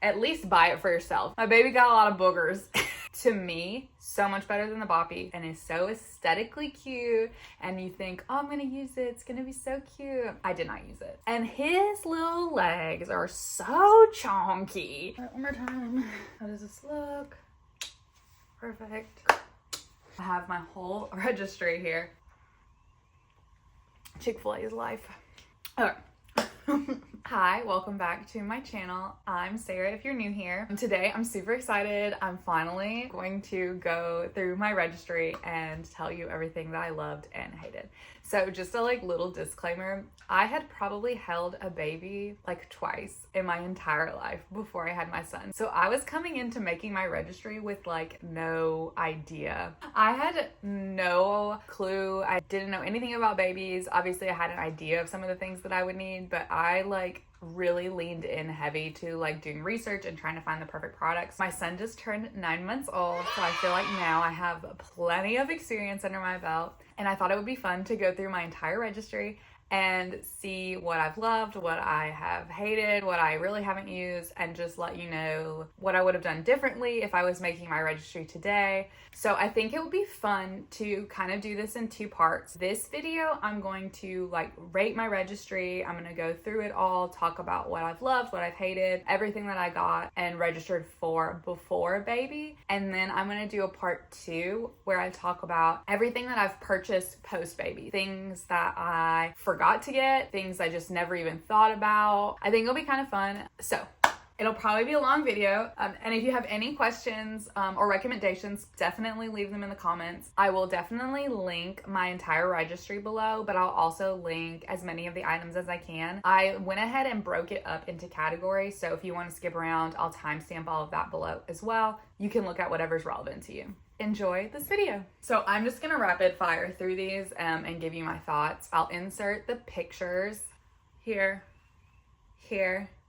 at least buy it for yourself. My baby got a lot of boogers. To me, so much better than the boppy, and is so aesthetically cute, and you think, oh, I'm gonna use it, it's gonna be so cute. I did not use it. And his little legs are so chonky. All right, one more time. How does this look? Perfect. I have my whole registry here. Chick-fil-A is life. Okay. Hi, welcome back to my channel. I'm Sarah if you're new here. Today I'm super excited. I'm finally going to go through my registry and tell you everything that I loved and hated. So just a little disclaimer, I had probably held a baby twice in my entire life before I had my son. So I was coming into making my registry with no idea. I had no clue. I didn't know anything about babies. Obviously I had an idea of some of the things that I would need, but I really leaned in heavy to doing research and trying to find the perfect products. My son just turned 9 months old, so I feel like now I have plenty of experience under my belt, and I thought it would be fun to go through my entire registry and see what I've loved, what I have hated, what I really haven't used, and just let you know what I would have done differently if I was making my registry today. So I think it would be fun to kind of do this in two parts. This video, I'm going to rate my registry. I'm gonna go through it all, talk about what I've loved, what I've hated, everything that I got and registered for before baby. And then I'm gonna do a part two where I talk about everything that I've purchased post baby, things that I forgot to get, things I just never even thought about. I think it'll be kind of fun. So it'll probably be a long video. And if you have any questions or recommendations, definitely leave them in the comments. I will definitely link my entire registry below, but I'll also link as many of the items as I can. I went ahead and broke it up into categories. So if you want to skip around, I'll timestamp all of that below as well. You can look at whatever's relevant to you. Enjoy this video. So I'm just gonna rapid fire through these and give you my thoughts. I'll insert the pictures here.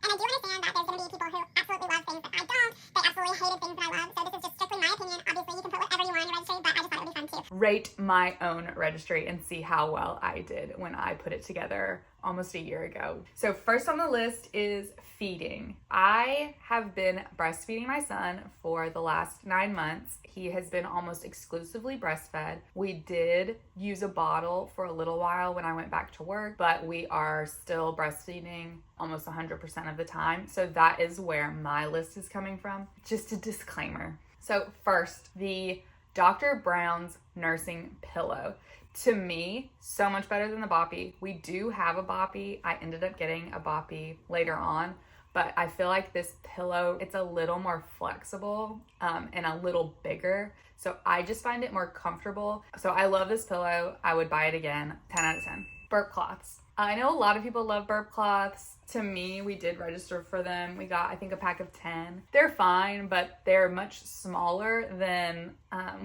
And I do understand that there's going to be people who absolutely love things that I don't. They absolutely hated things that I love. So this is just strictly my opinion. Obviously, you can put whatever you want in your registry, but I just thought it would be fun too. Rate my own registry and see how well I did when I put it together almost a year ago. So first on the list is feeding. I have been breastfeeding my son for the last 9 months. He has been almost exclusively breastfed. We did use a bottle for a little while when I went back to work, but we are still breastfeeding almost 100% of the time. So that is where my list is coming from. Just a disclaimer. So first, the Dr. Brown's nursing pillow. To me, so much better than the boppy. We do have a boppy. I ended up getting a boppy later on, but I feel like this pillow, it's a little more flexible and a little bigger. So I just find it more comfortable. So I love this pillow. I would buy it again. 10 out of 10. Burp cloths. I know a lot of people love burp cloths. To me, we did register for them. We got, I think, a pack of 10. They're fine, but they're much smaller than,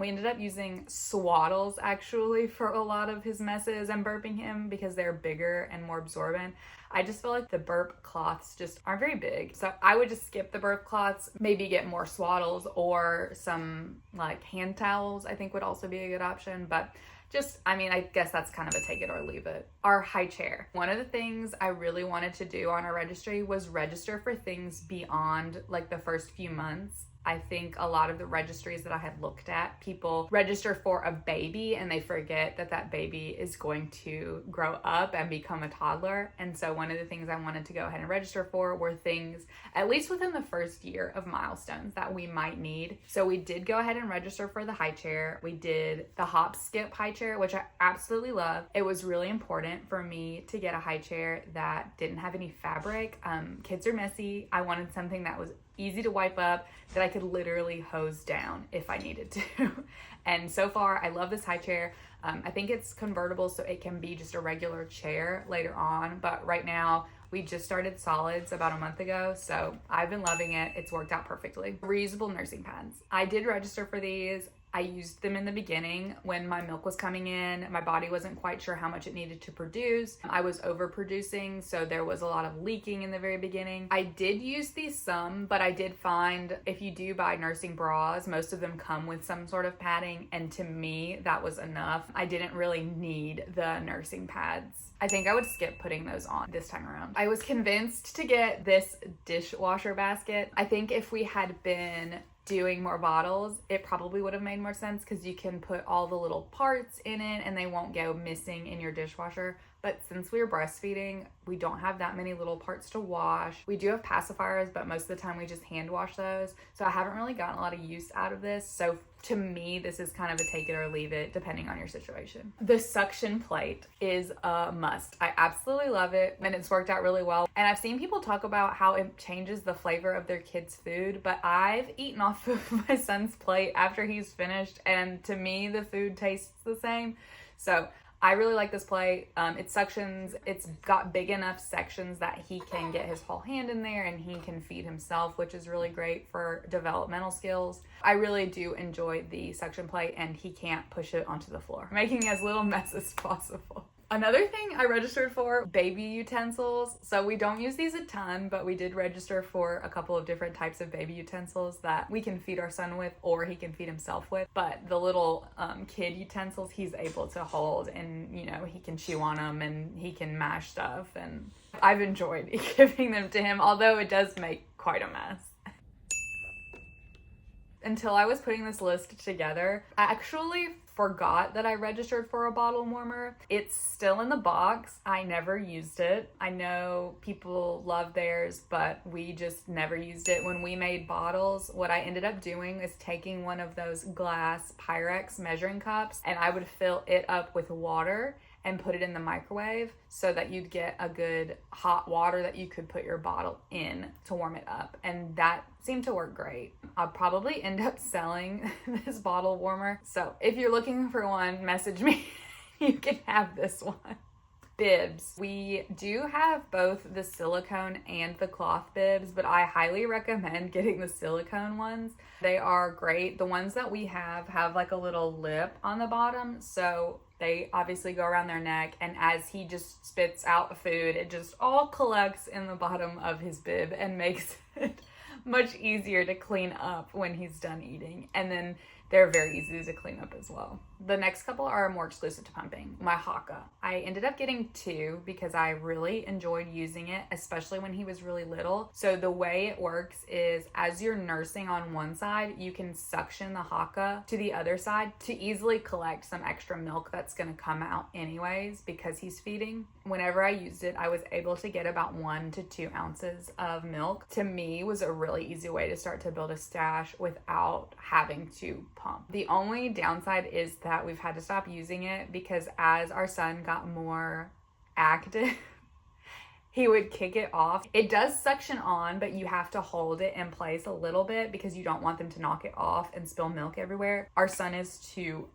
we ended up using swaddles actually for a lot of his messes and burping him because they're bigger and more absorbent. I just feel like the burp cloths just aren't very big. So I would just skip the burp cloths, maybe get more swaddles or some hand towels, I think would also be a good option. But I guess that's kind of a take it or leave it. Our high chair. One of the things I really wanted to do on our registry was register for things beyond the first few months. I think a lot of the registries that I had looked at, people register for a baby and they forget that that baby is going to grow up and become a toddler. And so one of the things I wanted to go ahead and register for were things, at least within the first year of milestones that we might need. So we did go ahead and register for the high chair. We did the hop skip high chair, which I absolutely love. It was really important for me to get a high chair that didn't have any fabric. Kids are messy. I wanted something that was easy to wipe up, that I could literally hose down if I needed to. And so far, I love this high chair. I think it's convertible, so it can be just a regular chair later on. But right now, we just started solids about a month ago, so I've been loving it. It's worked out perfectly. Reusable nursing pads. I did register for these. I used them in the beginning when my milk was coming in. My body wasn't quite sure how much it needed to produce. I was overproducing, so there was a lot of leaking in the very beginning. I did use these some, but I did find if you do buy nursing bras, most of them come with some sort of padding, and to me, that was enough. I didn't really need the nursing pads. I think I would skip putting those on this time around. I was convinced to get this dishwasher basket. I think if we had been doing more bottles, it probably would have made more sense because you can put all the little parts in it and they won't go missing in your dishwasher. But since we were breastfeeding, we don't have that many little parts to wash. We do have pacifiers, but most of the time we just hand wash those. So I haven't really gotten a lot of use out of this. So to me, this is kind of a take it or leave it, depending on your situation. The suction plate is a must. I absolutely love it, and it's worked out really well. And I've seen people talk about how it changes the flavor of their kids' food, but I've eaten off of my son's plate after he's finished, and to me, the food tastes the same. So I really like this plate. It suctions, it's got big enough sections that he can get his whole hand in there and he can feed himself, which is really great for developmental skills. I really do enjoy the suction plate, and he can't push it onto the floor, making as little mess as possible. Another thing I registered for, baby utensils. So we don't use these a ton, but we did register for a couple of different types of baby utensils that we can feed our son with or he can feed himself with. But the little kid utensils he's able to hold, and you know, he can chew on them and he can mash stuff, and I've enjoyed giving them to him, although it does make quite a mess. Until I was putting this list together, I actually forgot that I registered for a bottle warmer. It's still in the box. I never used it. I know people love theirs, but we just never used it. When we made bottles, what I ended up doing is taking one of those glass Pyrex measuring cups, and I would fill it up with water and put it in the microwave so that you'd get a good hot water that you could put your bottle in to warm it up. And that seemed to work great. I'll probably end up selling this bottle warmer. So if you're looking for one, message me. You can have this one. Bibs. We do have both the silicone and the cloth bibs, but I highly recommend getting the silicone ones. They are great. The ones that we have like a little lip on the bottom, so they obviously go around their neck, and as he just spits out food, it just all collects in the bottom of his bib and makes it much easier to clean up when he's done eating. And then they're very easy to clean up as well. The next couple are more exclusive to pumping. My Haka. I ended up getting two because I really enjoyed using it, especially when he was really little. So the way it works is as you're nursing on one side, you can suction the Haka to the other side to easily collect some extra milk that's going to come out anyways because he's feeding. Whenever I used it, I was able to get about 1 to 2 ounces of milk. To me, was a really easy way to start to build a stash without having to pump. The only downside is that we've had to stop using it because as our son got more active, he would kick it off. It does suction on, but you have to hold it in place a little bit because you don't want them to knock it off and spill milk everywhere. Our son is too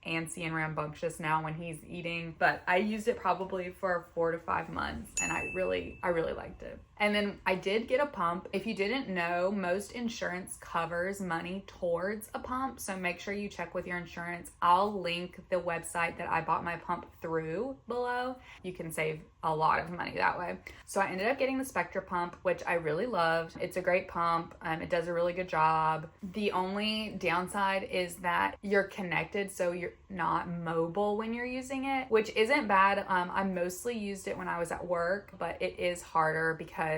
antsy and rambunctious now when he's eating, but I used it probably for 4 to 5 months and I really liked it. And then I did get a pump. If you didn't know, most insurance covers money towards a pump, so make sure you check with your insurance. I'll link the website that I bought my pump through below. You can save a lot of money that way. So I ended up getting the Spectra pump, which I really loved. It's a great pump. It does a really good job. The only downside is that you're connected, so you're not mobile when you're using it, which isn't bad. I mostly used it when I was at work, but it is harder because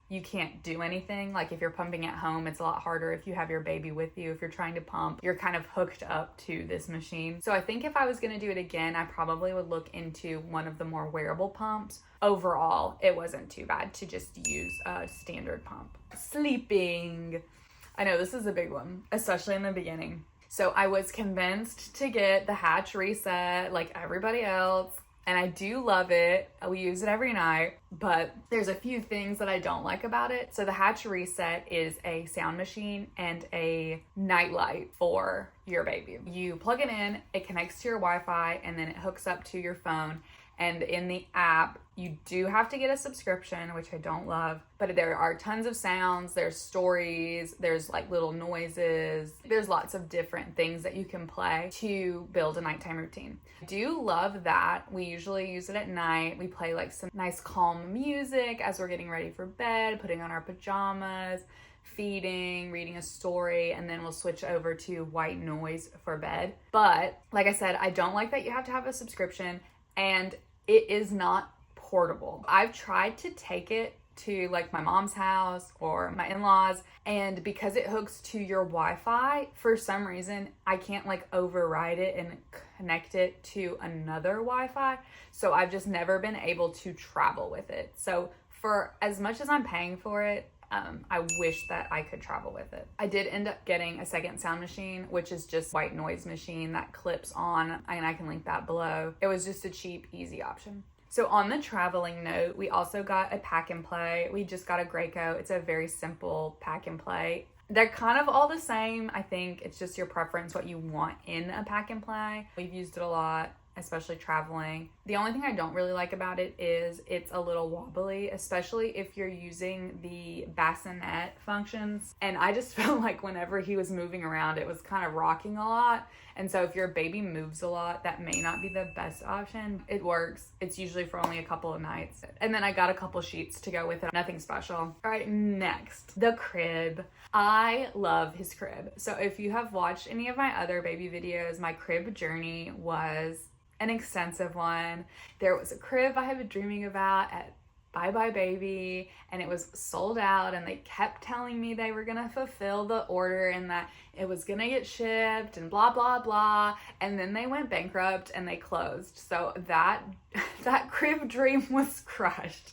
you can't do anything. Like if you're pumping at home, it's a lot harder if you have your baby with you. If you're trying to pump, you're kind of hooked up to this machine. So I think if I was going to do it again, I probably would look into one of the more wearable pumps. Overall, it wasn't too bad to just use a standard pump. Sleeping. I know this is a big one, especially in the beginning. So I was convinced to get the Hatch Reset like everybody else. And I do love it. We use it every night, but there's a few things that I don't like about it. So the Hatch Reset is a sound machine and a nightlight for your baby. You plug it in, it connects to your Wi-Fi, and then it hooks up to your phone. And in the app, you do have to get a subscription, which I don't love, but there are tons of sounds, there's stories, there's like little noises, there's lots of different things that you can play to build a nighttime routine. I do love that. We usually use it at night. We play like some nice calm music as we're getting ready for bed, putting on our pajamas, feeding, reading a story, and then we'll switch over to white noise for bed. But like I said, I don't like that you have to have a subscription, and it is not portable. I've tried to take it to like my mom's house or my in-laws, and because it hooks to your Wi-Fi, for some reason I can't like override it and connect it to another Wi-Fi, so I've just never been able to travel with it. So for as much as I'm paying for it, I wish that I could travel with it. I did end up getting a second sound machine, which is just white noise machine that clips on, and I can link that below. It was just a cheap, easy option. So on the traveling note, we also got a pack and play. We just got a Graco. It's a very simple pack and play. They're kind of all the same. I think it's just your preference, what you want in a pack and play. We've used it a lot, especially traveling. The only thing I don't really like about it is it's a little wobbly, especially if you're using the bassinet functions. And I just felt like whenever he was moving around, it was kind of rocking a lot. And so if your baby moves a lot, that may not be the best option. It works. It's usually for only a couple of nights. And then I got a couple sheets to go with it. Nothing special. All right, next, the crib. I love his crib. So if you have watched any of my other baby videos, my crib journey was an extensive one. There was a crib I have been dreaming about at Bye Bye Baby, and it was sold out, and they kept telling me they were gonna fulfill the order and that it was gonna get shipped and blah blah blah, and then they went bankrupt and they closed. So that crib dream was crushed.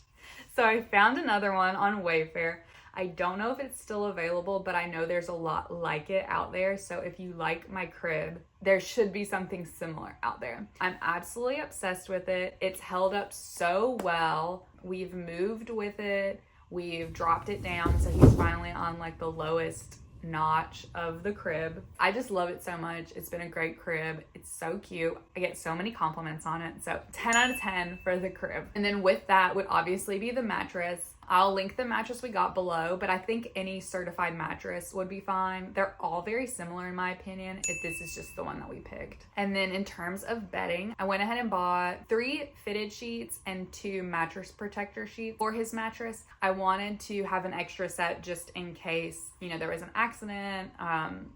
So I found another one on Wayfair. I don't know if it's still available, but I know there's a lot like it out there. So if you like my crib, there should be something similar out there. I'm absolutely obsessed with it. It's held up so well. We've moved with it. We've dropped it down. So he's finally on like the lowest notch of the crib. I just love it so much. It's been a great crib. It's so cute. I get so many compliments on it. So 10 out of 10 for the crib. And then with that would obviously be the mattress. I'll link the mattress we got below, but I think any certified mattress would be fine. They're all very similar in my opinion. This is just the one that we picked. And then in terms of bedding, I went ahead and bought 3 fitted sheets and 2 mattress protector sheets for his mattress. I wanted to have an extra set just in case, there was an accident.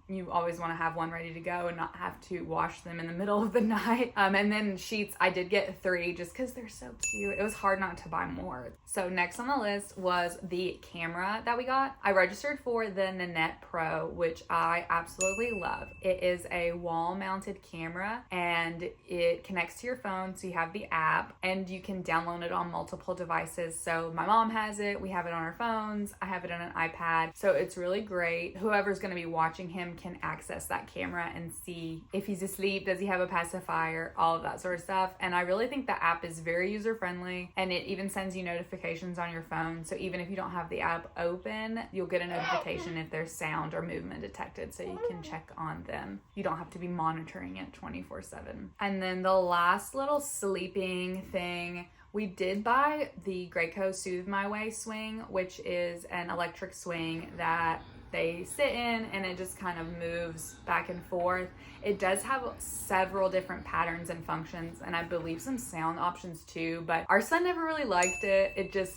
You always want to have one ready to go and not have to wash them in the middle of the night. And then sheets, I did get 3 just because they're so cute. It was hard not to buy more. So next on the list was the camera that we got. I registered for the Nanette Pro, which I absolutely love. It is a wall-mounted camera and it connects to your phone, so you have the app and you can download it on multiple devices. So my mom has it, we have it on our phones, I have it on an iPad, so it's really great. Whoever's going to be watching him can access that camera and see if he's asleep, does he have a pacifier, all of that sort of stuff. And I really think the app is very user-friendly, and it even sends you notifications on your phone. So even if you don't have the app open, you'll get a notification if there's sound or movement detected, so you can check on them. You don't have to be monitoring it 24/7. And then the last little sleeping thing, we did buy the Graco Soothe My Way swing, which is an electric swing that they sit in and it just kind of moves back and forth. It does have several different patterns and functions, and I believe some sound options too, but our son never really liked it.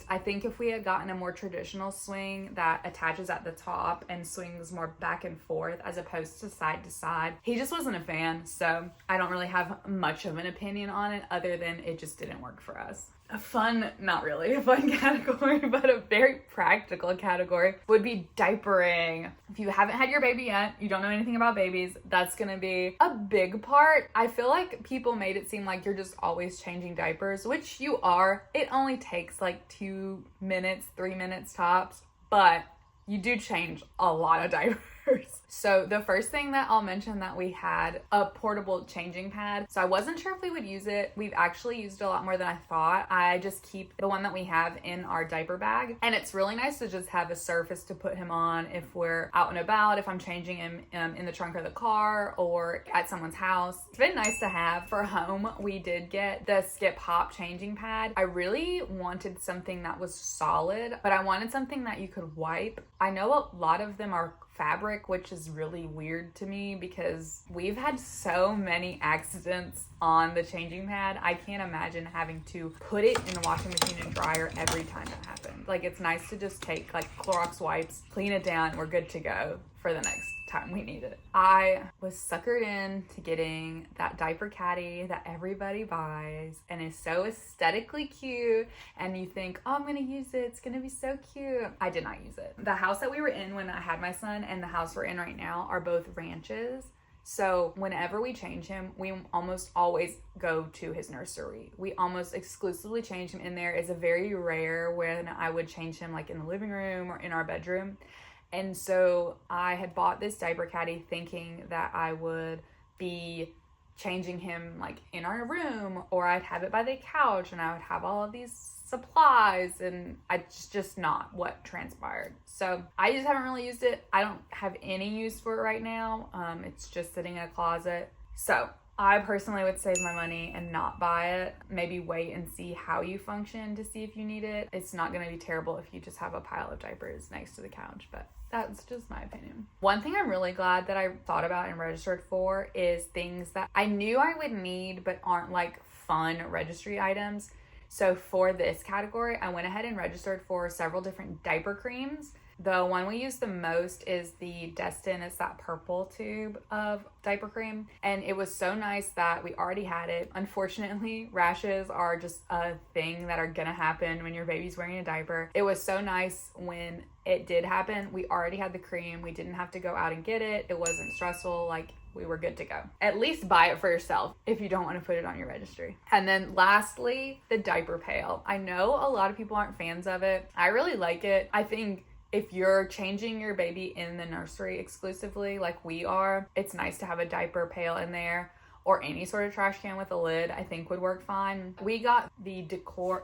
I think if we had gotten a more traditional swing that attaches at the top and swings more back and forth as opposed to side, he just wasn't a fan. So I don't really have much of an opinion on it other than it just didn't work for us. Not really a fun category, but a very practical category would be diapering. If you haven't had your baby yet, you don't know anything about babies, that's gonna be a big part. I feel like people made it seem like you're just always changing diapers, which you are. It only takes like 2 minutes, 3 minutes tops, but you do change a lot of diapers. So the first thing that I'll mention that we had a portable changing pad. So I wasn't sure if we would use it. We've actually used it a lot more than I thought. I just keep the one that we have in our diaper bag, and it's really nice to just have a surface to put him on if we're out and about, if I'm changing him in the trunk of the car or at someone's house. It's been nice to have. For home, we did get the Skip Hop changing pad. I really wanted something that was solid, but I wanted something that you could wipe. I know a lot of them are fabric, which is really weird to me because we've had so many accidents on the changing pad. I can't imagine having to put it in the washing machine and dryer every time that happens. Like, it's nice to just take like Clorox wipes, clean it down, and we're good to go for the next time we need it. I was suckered into getting that diaper caddy that everybody buys and is so aesthetically cute, and you think, oh, I'm gonna use it, it's gonna be so cute. I did not use it. The house that we were in when I had my son and the house we're in right now are both ranches. So whenever we change him, we almost always go to his nursery. We almost exclusively change him in there. It's a very rare when I would change him like in the living room or in our bedroom. And so I had bought this diaper caddy thinking that I would be changing him like in our room, or I'd have it by the couch and I would have all of these supplies, and it's just not what transpired. So I just haven't really used it. I don't have any use for it right now. It's just sitting in a closet. So I personally would save my money and not buy it. Maybe wait and see how you function to see if you need it. It's not going to be terrible if you just have a pile of diapers next to the couch, but that's just my opinion. One thing I'm really glad that I thought about and registered for is things that I knew I would need but aren't like fun registry items. So for this category, I went ahead and registered for several different diaper creams. The one we use the most is the Destin. It's that purple tube of diaper cream. And it was so nice that we already had it. Unfortunately, rashes are just a thing that are gonna happen when your baby's wearing a diaper. It was so nice when it did happen. We already had the cream. We didn't have to go out and get it. It wasn't stressful. Like, we were good to go. At least buy it for yourself if you don't want to put it on your registry. And then lastly, the diaper pail. I know a lot of people aren't fans of it. I really like it. I think if you're changing your baby in the nursery exclusively like we are, it's nice to have a diaper pail in there, or any sort of trash can with a lid I think would work fine. We got the Decor,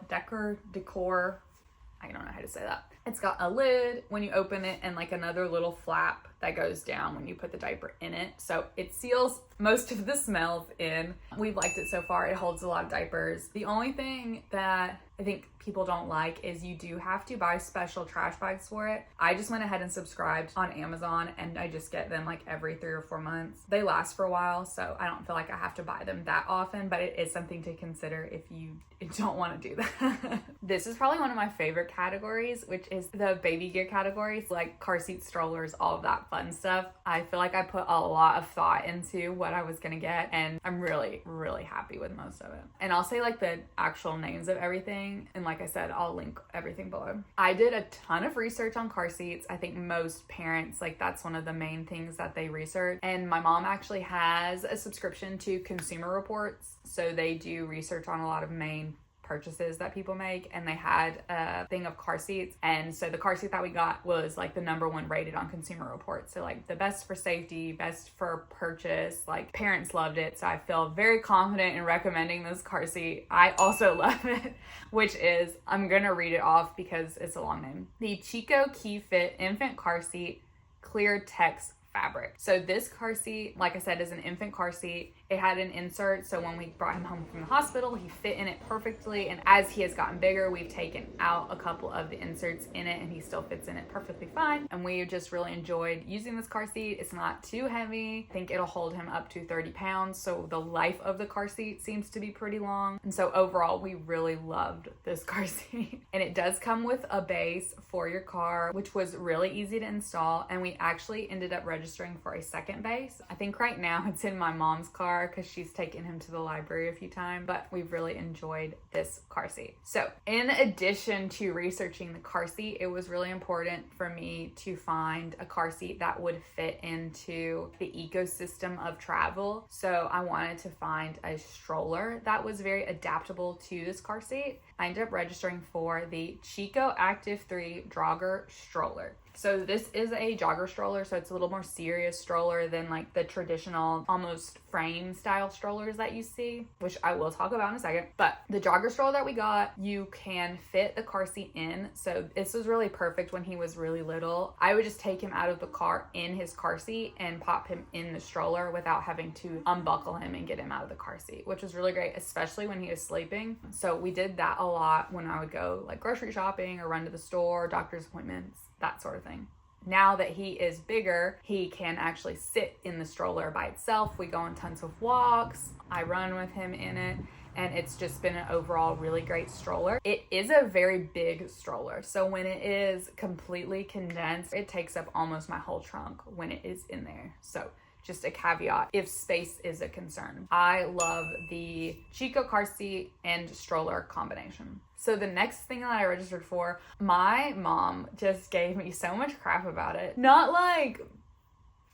I don't know how to say that. It's got a lid when you open it and like another little flap that goes down when you put the diaper in it. So it seals most of the smells in. We've liked it so far. It holds a lot of diapers. The only thing that I think people don't like is you do have to buy special trash bags for it. I just went ahead and subscribed on Amazon, and I just get them like every 3 or 4 months. They last for a while, so I don't feel like I have to buy them that often, but it is something to consider if you don't want to do that. This is probably one of my favorite categories, which is the baby gear categories, like car seat, strollers, all of that fun stuff. I feel like I put a lot of thought into what I was gonna get, and I'm really, really happy with most of it. And I'll say like the actual names of everything, and like I said, I'll link everything below. I did a ton of research on car seats. I think most parents, like, that's one of the main things that they research. And my mom actually has a subscription to Consumer Reports, so they do research on a lot of main purchases that people make, and they had a thing of car seats, and so the car seat that we got was like the #1 rated on Consumer Reports. So like the best for safety, best for purchase, like parents loved it, so I feel very confident in recommending this car seat. I also love it, which is, I'm gonna read it off because it's a long name. The Chico Key Fit Infant Car Seat Clear Text Fabric. So this car seat, like I said, is an infant car seat. It had an insert, so when we brought him home from the hospital, he fit in it perfectly, and as he has gotten bigger, we've taken out a couple of the inserts in it, and he still fits in it perfectly fine, and we just really enjoyed using this car seat. It's not too heavy. I think it'll hold him up to 30 pounds, so the life of the car seat seems to be pretty long, and so overall, we really loved this car seat. And it does come with a base for your car, which was really easy to install, and we actually ended up registering for a second base. I think right now it's in my mom's car because she's taken him to the library a few times, but we've really enjoyed this car seat. So in addition to researching the car seat, it was really important for me to find a car seat that would fit into the ecosystem of travel. So I wanted to find a stroller that was very adaptable to this car seat. I ended up registering for the Chico Active 3 jogger stroller. So this is a jogger stroller, so it's a little more serious stroller than like the traditional almost frame style strollers that you see, which I will talk about in a second. But the jogger stroller that we got, you can fit the car seat in. So this was really perfect when he was really little. I would just take him out of the car in his car seat and pop him in the stroller without having to unbuckle him and get him out of the car seat, which was really great, especially when he was sleeping. So we did that a lot when I would go like grocery shopping or run to the store, doctor's appointments, that sort of thing. Now that he is bigger, he can actually sit in the stroller by itself. We go on tons of walks. I run with him in it, and it's just been an overall really great stroller. It is a very big stroller, so when it is completely condensed, it takes up almost my whole trunk when it is in there. So just a caveat if space is a concern. I love the Chico car seat and stroller combination. So the next thing that I registered for, my mom just gave me so much crap about it. Not like,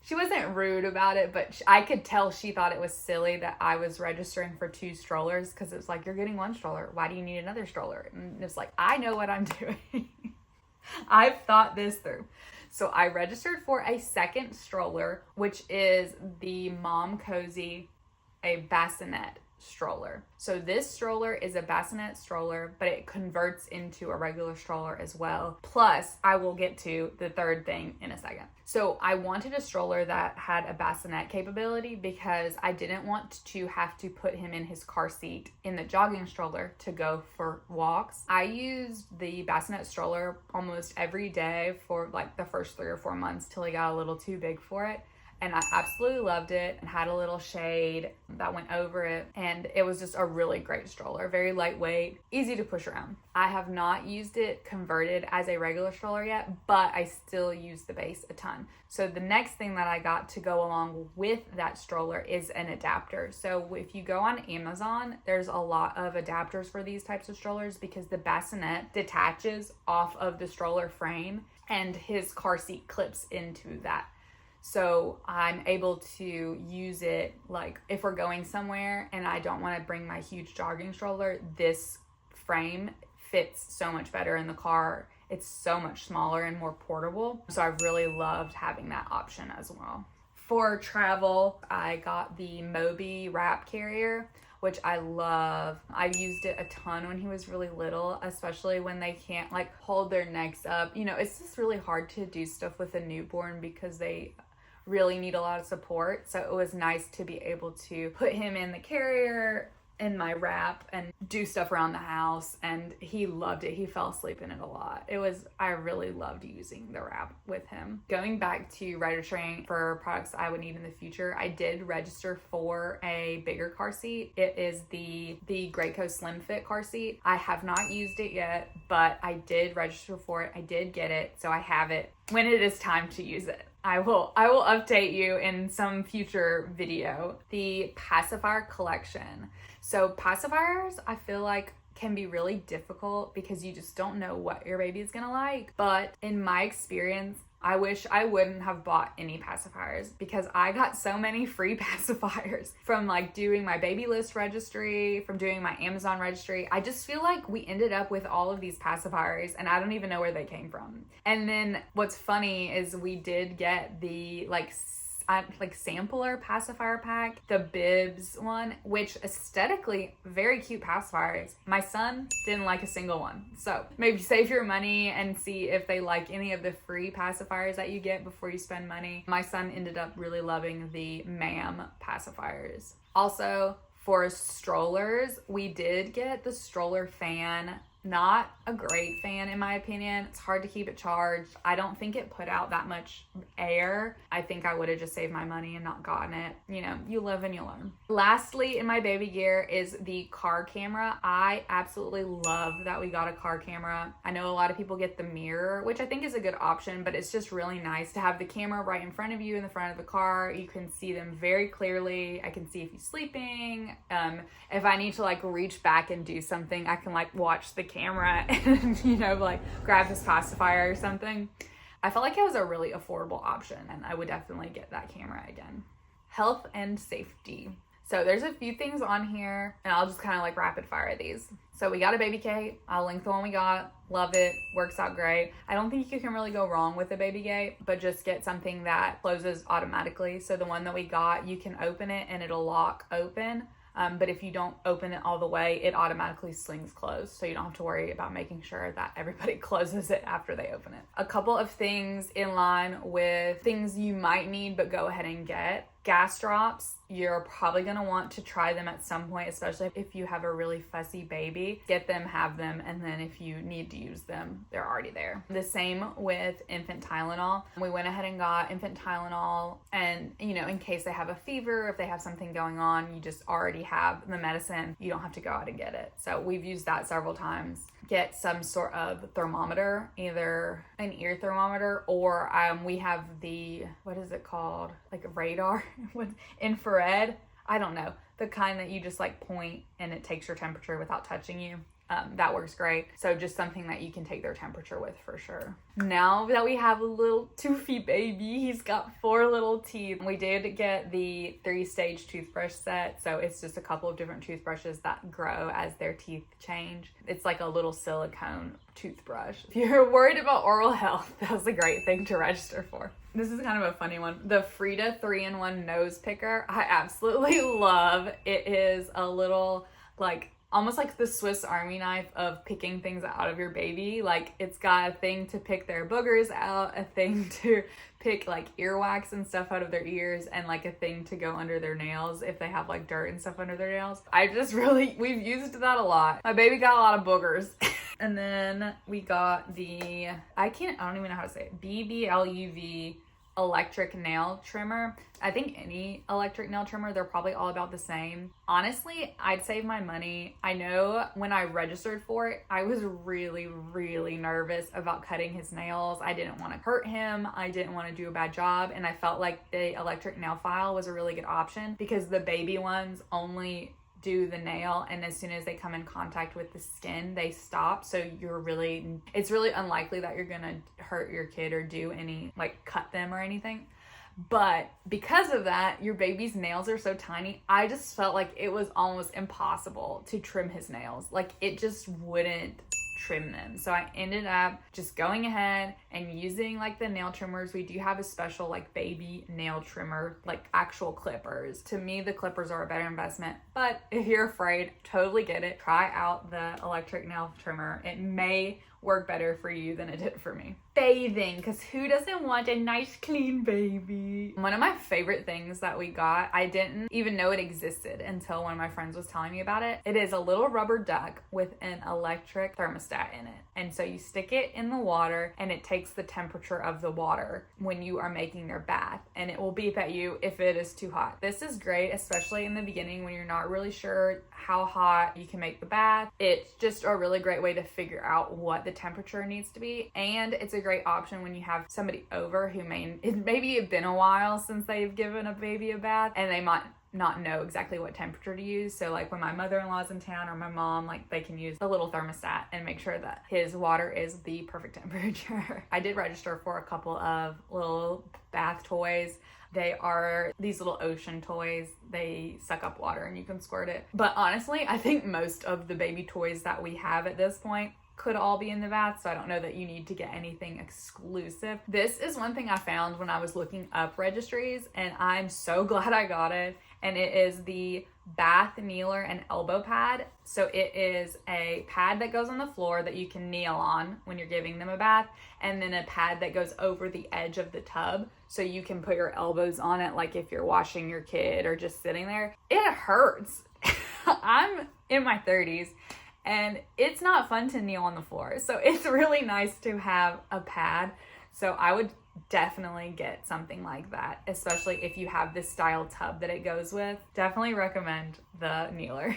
she wasn't rude about it, but I could tell she thought it was silly that I was registering for 2 strollers, because it was like, you're getting 1 stroller. Why do you need another stroller? And it's like, I know what I'm doing. I've thought this through. So I registered for a second stroller, which is the Mom Cozy, a bassinet stroller. So this stroller is a bassinet stroller, but it converts into a regular stroller as well. Plus, I will get to the third thing in a second. So I wanted a stroller that had a bassinet capability because I didn't want to have to put him in his car seat in the jogging stroller to go for walks. I used the bassinet stroller almost every day for like the first 3 or 4 months till he got a little too big for it. And I absolutely loved it, and had a little shade that went over it. And it was just a really great stroller, very lightweight, easy to push around. I have not used it converted as a regular stroller yet, but I still use the base a ton. So the next thing that I got to go along with that stroller is an adapter. So if you go on Amazon, there's a lot of adapters for these types of strollers because the bassinet detaches off of the stroller frame and his car seat clips into that. So I'm able to use it like if we're going somewhere and I don't want to bring my huge jogging stroller, this frame fits so much better in the car. It's so much smaller and more portable. So I really loved having that option as well. For travel, I got the Moby wrap carrier, which I love. I used it a ton when he was really little, especially when they can't like hold their necks up. You know, it's just really hard to do stuff with a newborn because they really need a lot of support. So it was nice to be able to put him in the carrier in my wrap and do stuff around the house, and he loved it. He fell asleep in it a lot. I really loved using the wrap with him. Going back to registering for products I would need in the future, I did register for a bigger car seat. It is the Graco Slim Fit car seat. I have not used it yet, but I did register for it. I did get it, so I have it when it is time to use it. I will update you in some future video. The pacifier collection. So pacifiers, I feel like can be really difficult because you just don't know what your baby is gonna like. But in my experience, I wish I wouldn't have bought any pacifiers because I got so many free pacifiers from like doing my baby list registry, from doing my Amazon registry. I just feel like we ended up with all of these pacifiers and I don't even know where they came from. And then what's funny is we did get the like sampler pacifier pack, the Bibs one, which aesthetically very cute pacifiers. My son didn't like a single one, so maybe save your money and see if they like any of the free pacifiers that you get before you spend money. My son ended up really loving the Ma'am pacifiers. Also, for strollers, we did get the stroller fan. Not a great fan in my opinion. It's hard to keep it charged. I don't think it put out that much air. I think I would have just saved my money and not gotten it. You know, you live and you learn. Lastly, in my baby gear is the car camera. I absolutely love that we got a car camera. I know a lot of people get the mirror, which I think is a good option, but it's just really nice to have the camera right in front of you in the front of the car. You can see them very clearly. I can see if he's sleeping. If I need to like reach back and do something, I can like watch the camera and, you know, like grab his pacifier or something. I felt like it was a really affordable option and I would definitely get that camera again. Health and safety. So there's a few things on here, and I'll just kind of like rapid fire these. So we got a baby gate. I'll link the one we got. Love it. Works out great. I don't think you can really go wrong with a baby gate, but just get something that closes automatically. So the one that we got, you can open it and it'll lock open. But if you don't open it all the way, it automatically slings closed. So you don't have to worry about making sure that everybody closes it after they open it. A couple of things in line with things you might need, but go ahead and get. Gas drops, you're probably going to want to try them at some point, especially if you have a really fussy baby. Get them, have them, and then if you need to use them, they're already there. The same with infant Tylenol. We went ahead and got infant Tylenol, and in case they have a fever, if they have something going on, you just already have the medicine. You don't have to go out and get it. So we've used that several times. Get some sort of thermometer, either an ear thermometer or we have the, what is it called? Like a radar with infrared. I don't know. The kind that you just like point and it takes your temperature without touching you. That works great. So just something that you can take their temperature with for sure. Now that we have a little toothy baby, he's got 4 little teeth. We did get the 3-stage toothbrush set. So it's just a couple of different toothbrushes that grow as their teeth change. It's like a little silicone toothbrush. If you're worried about oral health, that's a great thing to register for. This is kind of a funny one. The Frida 3-in-1 nose picker, I absolutely love. It is a little like almost like the Swiss Army knife of picking things out of your baby. Like it's got a thing to pick their boogers out, a thing to pick like earwax and stuff out of their ears, and like a thing to go under their nails if they have like dirt and stuff under their nails. We've used that a lot. My baby got a lot of boogers. And then we got the, I don't even know how to say it, BBLUV electric nail trimmer. I think any electric nail trimmer, they're probably all about the same. Honestly, I'd save my money. I know when I registered for it, I was really, really nervous about cutting his nails. I didn't want to hurt him. I didn't want to do a bad job. And I felt like the electric nail file was a really good option because the baby ones only do the nail, and as soon as they come in contact with the skin, they stop. So it's really unlikely that you're gonna hurt your kid or do any, like cut them or anything. But because of that, your baby's nails are so tiny, I just felt like it was almost impossible to trim his nails. Like it just wouldn't trim them. So I ended up just going ahead and using like the nail trimmers. We do have a special like baby nail trimmer, like actual clippers. To me, the clippers are a better investment, but if you're afraid, totally get it. Try out the electric nail trimmer. It may work better for you than it did for me. Bathing, because who doesn't want a nice clean baby? One of my favorite things that we got, I didn't even know it existed until one of my friends was telling me about it. It is a little rubber duck with an electric thermostat in it. And so you stick it in the water and it takes the temperature of the water when you are making their bath, and it will beep at you if it is too hot. This is great, especially in the beginning when you're not really sure how hot you can make the bath. It's just a really great way to figure out what the temperature needs to be, and it's a great option when you have somebody over who maybe it's been a while since they've given a baby a bath and they might not know exactly what temperature to use. So like when my mother-in-law's in town or my mom, like they can use a little thermostat and make sure that his water is the perfect temperature. I did register for a couple of little bath toys. They are these little ocean toys. They suck up water and you can squirt it. But honestly, I think most of the baby toys that we have at this point could all be in the bath, so I don't know that you need to get anything exclusive. This is one thing I found when I was looking up registries, and I'm so glad I got it, and it is the bath kneeler and elbow pad. So it is a pad that goes on the floor that you can kneel on when you're giving them a bath, and then a pad that goes over the edge of the tub so you can put your elbows on it, like if you're washing your kid or just sitting there. It hurts. I'm in my 30s and it's not fun to kneel on the floor. So it's really nice to have a pad. So I would definitely get something like that, especially if you have this style tub that it goes with. Definitely recommend the kneeler.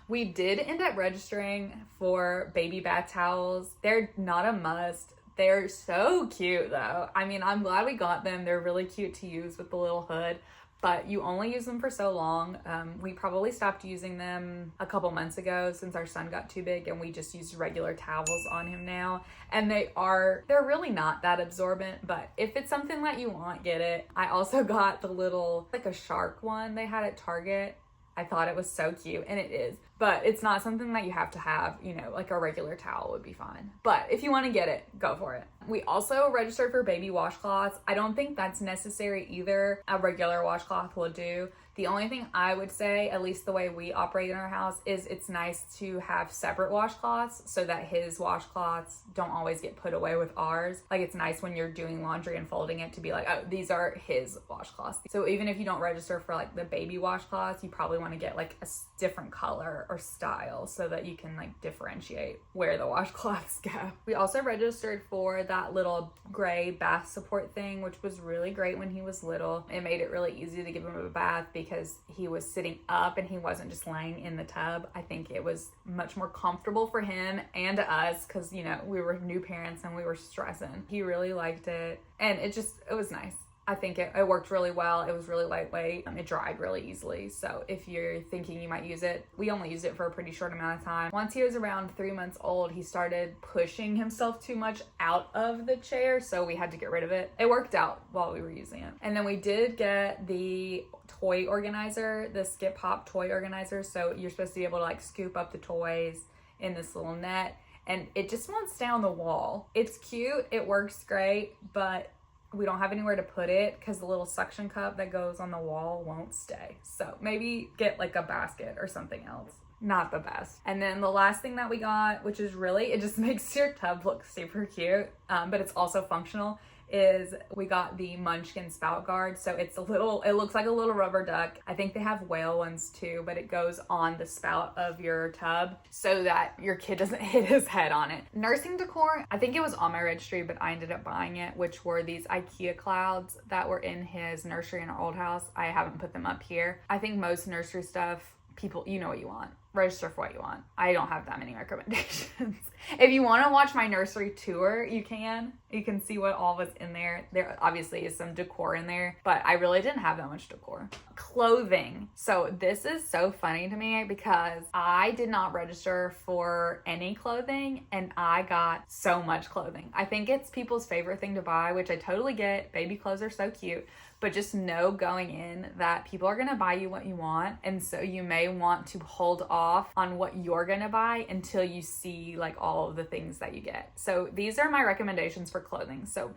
We did end up registering for baby bath towels. They're not a must. They're so cute though. I mean, I'm glad we got them. They're really cute to use with the little hood, but you only use them for so long. We probably stopped using them a couple months ago since our son got too big, and we just use regular towels on him now. And they're really not that absorbent, but if it's something that you want, get it. I also got the little, like a shark one they had at Target. I thought it was so cute, and it is. But it's not something that you have to have, you know, like a regular towel would be fine. But if you want to get it, go for it. We also registered for baby washcloths. I don't think that's necessary either. A regular washcloth will do. The only thing I would say, at least the way we operate in our house, is it's nice to have separate washcloths so that his washcloths don't always get put away with ours. Like, it's nice when you're doing laundry and folding it to be like, oh, these are his washcloths. So even if you don't register for like the baby washcloths, you probably want to get like a different color or style so that you can like differentiate where the washcloths go. We also registered for that little gray bath support thing, which was really great when he was little. It made it really easy to give him a bath because he was sitting up and he wasn't just laying in the tub. I think it was much more comfortable for him and us because, you know, we were new parents and we were stressing. He really liked it, and it was nice. I think it worked really well. It was really lightweight. It dried really easily. So if you're thinking you might use it, we only used it for a pretty short amount of time. Once he was around 3 months old, he started pushing himself too much out of the chair, so we had to get rid of it. It worked out while we were using it. And then we did get the toy organizer, the Skip Hop toy organizer. So you're supposed to be able to like scoop up the toys in this little net, and it just won't stay on the wall. It's cute, it works great, but we don't have anywhere to put it because the little suction cup that goes on the wall won't stay. So maybe get like a basket or something else. Not the best. And then the last thing that we got, which is really, it just makes your tub look super cute, but it's also functional, is we got the Munchkin spout guard. So it looks like a little rubber duck. I think they have whale ones too, but it goes on the spout of your tub so that your kid doesn't hit his head on it. Nursing decor, I think it was on my registry, but I ended up buying it, which were these IKEA clouds that were in his nursery in our old house. I haven't put them up here. I think most nursery stuff, people, you know what you want. Register for what you want. I don't have that many recommendations. If you want to watch my nursery tour, you can. You can see what all was in there. There obviously is some decor in there, but I really didn't have that much decor. Clothing. So this is so funny to me because I did not register for any clothing and I got so much clothing. I think it's people's favorite thing to buy, which I totally get. Baby clothes are so cute. But just know going in that people are going to buy you what you want. And so you may want to hold off on what you're going to buy until you see like all of the things that you get. So these are my recommendations for clothing. So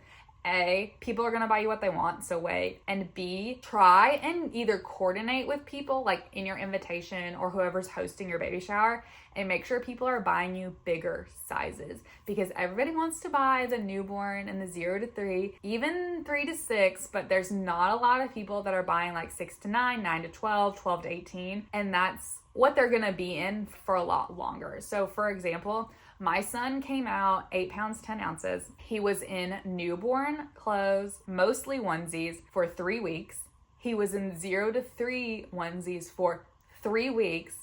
A, people are going to buy you what they want, so wait. And B, try and either coordinate with people like in your invitation or whoever's hosting your baby shower and make sure people are buying you bigger sizes because everybody wants to buy the newborn and the 0 to 3, even 3 to 6, but there's not a lot of people that are buying like 6 to 9, 9 to 12, 12 to 18, and that's what they're going to be in for a lot longer. So for example, my son came out 8 pounds, 10 ounces. He was in newborn clothes, mostly onesies, for 3 weeks. He was in 0 to 3 onesies for 3 weeks.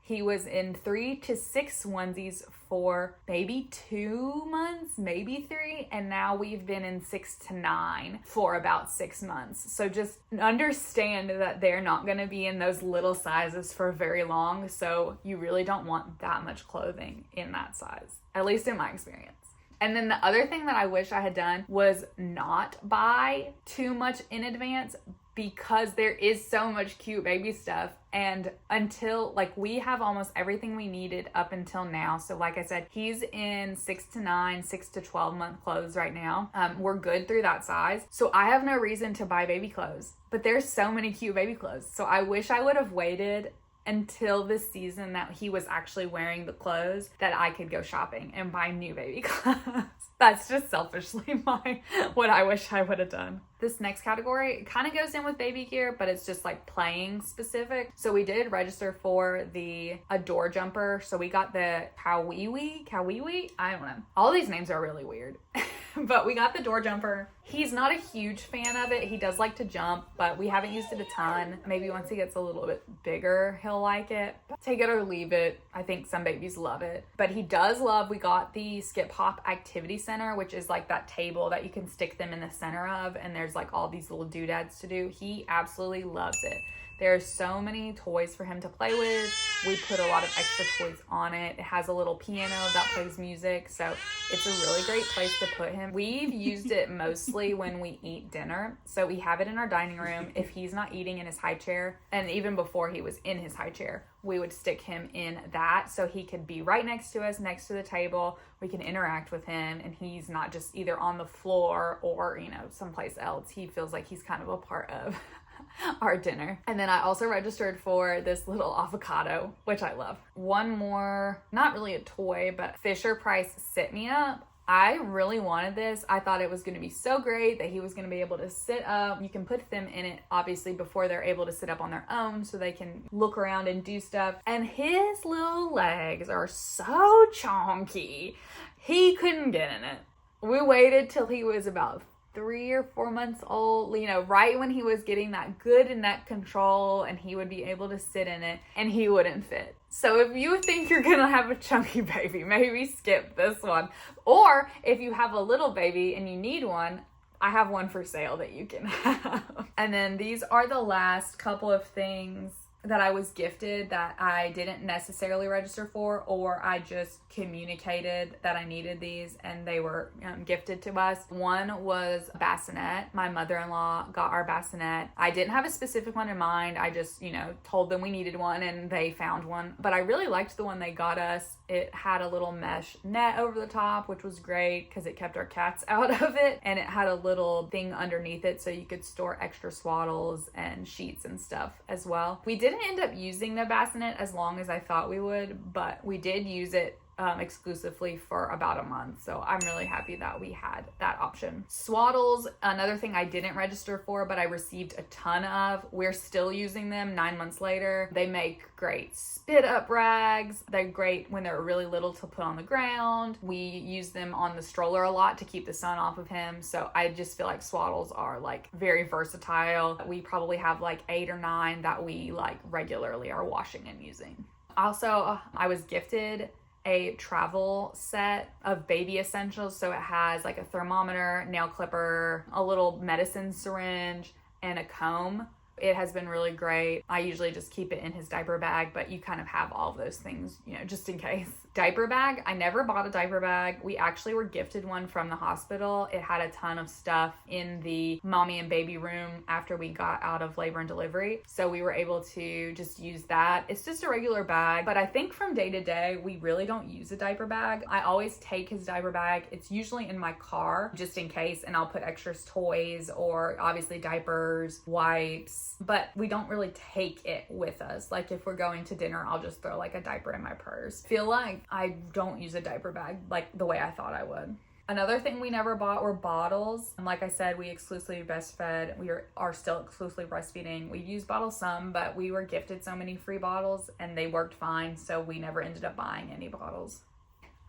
He was in 3 to 6 onesies for maybe 2 months, maybe 3. And now we've been in 6 to 9 for about 6 months. So just understand that they're not going to be in those little sizes for very long. So you really don't want that much clothing in that size, at least in my experience. And then the other thing that I wish I had done was not buy too much in advance because there is so much cute baby stuff. And until, like, we have almost everything we needed up until now. So like I said, he's in 6 to 9, 6 to 12 month clothes right now. We're good through that size. So I have no reason to buy baby clothes, but there's so many cute baby clothes. So I wish I would have waited until the season that he was actually wearing the clothes that I could go shopping and buy new baby clothes. That's just selfishly what I wish I would have done. This next category kind of goes in with baby gear, but it's just like playing specific. So we did register for a door jumper. So we got the Kawiwi, I don't know. All these names are really weird. But we got the door jumper. He's not a huge fan of it. He does like to jump, but we haven't used it a ton. Maybe once he gets a little bit bigger, he'll like it. Take it or leave it. I think some babies love it. But he does love, we got the Skip Hop Activity Center, which is like that table that you can stick them in the center of, and there's like all these little doodads to do. He absolutely loves it. There's so many toys for him to play with. We put a lot of extra toys on it. It has a little piano that plays music, so it's a really great place to put him. We've used it mostly when we eat dinner. So we have it in our dining room. If he's not eating in his high chair, and even before he was in his high chair, we would stick him in that so he could be right next to us, next to the table. We can interact with him, and he's not just either on the floor or, someplace else. He feels like he's kind of a part of our dinner. And then I also registered for this little avocado, which I love. One more, not really a toy, but Fisher-Price Sit Me Up. I really wanted this. I thought it was going to be so great that he was going to be able to sit up. You can put them in it, obviously, before they're able to sit up on their own so they can look around and do stuff. And his little legs are so chonky. He couldn't get in it. We waited till he was about 3 or 4 months old, right when he was getting that good neck control, and he would be able to sit in it, and he wouldn't fit. So if you think you're gonna have a chunky baby, maybe skip this one. Or if you have a little baby and you need one, I have one for sale that you can have. And then these are the last couple of things that I was gifted that I didn't necessarily register for, or I just communicated that I needed these and they were gifted to us. One was a bassinet. My mother-in-law got our bassinet. I didn't have a specific one in mind. I just, told them we needed one and they found one. But I really liked the one they got us. It had a little mesh net over the top, which was great because it kept our cats out of it. And it had a little thing underneath it so you could store extra swaddles and sheets and stuff as well. We didn't end up using the bassinet as long as I thought we would, but we did use it exclusively for about a month. So I'm really happy that we had that option. Swaddles, another thing I didn't register for, but I received a ton of. We're still using them 9 months later. They make great spit up rags. They're great when they're really little to put on the ground. We use them on the stroller a lot to keep the sun off of him. So I just feel like swaddles are very versatile. We probably have 8 or 9 that we regularly are washing and using. Also, I was gifted a travel set of baby essentials. So it has a thermometer, nail clipper, a little medicine syringe, and a comb. It has been really great. I usually just keep it in his diaper bag, but you kind of have all of those things, just in case. Diaper bag. I never bought a diaper bag. We actually were gifted one from the hospital. It had a ton of stuff in the mommy and baby room after we got out of labor and delivery. So we were able to just use that. It's just a regular bag, but I think from day to day, we really don't use a diaper bag. I always take his diaper bag. It's usually in my car just in case, and I'll put extra toys or obviously diapers, wipes, but we don't really take it with us. If we're going to dinner, I'll just throw a diaper in my purse. Feel like I don't use a diaper bag the way I thought I would. Another thing we never bought were bottles. And like I said, we exclusively breastfed. We are still exclusively breastfeeding. We've used bottles some, but we were gifted so many free bottles and they worked fine. So we never ended up buying any bottles.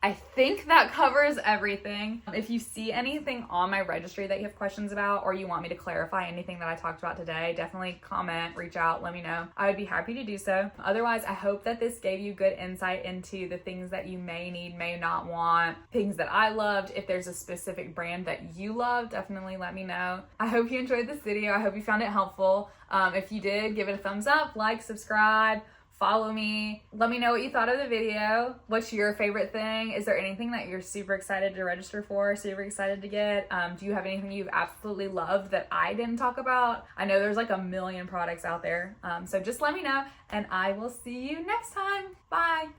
I think that covers everything. If you see anything on my registry that you have questions about, or you want me to clarify anything that I talked about today, definitely comment, reach out, let me know. I would be happy to do so. Otherwise, I hope that this gave you good insight into the things that you may need, may not want, things that I loved. If there's a specific brand that you love, definitely let me know. I hope you enjoyed this video. I hope you found it helpful. If you did, give it a thumbs up, like, subscribe. Follow me. Let me know what you thought of the video. What's your favorite thing? Is there anything that you're super excited to register for, super excited to get? Do you have anything you've absolutely loved that I didn't talk about? I know there's a million products out there. So just let me know and I will see you next time. Bye.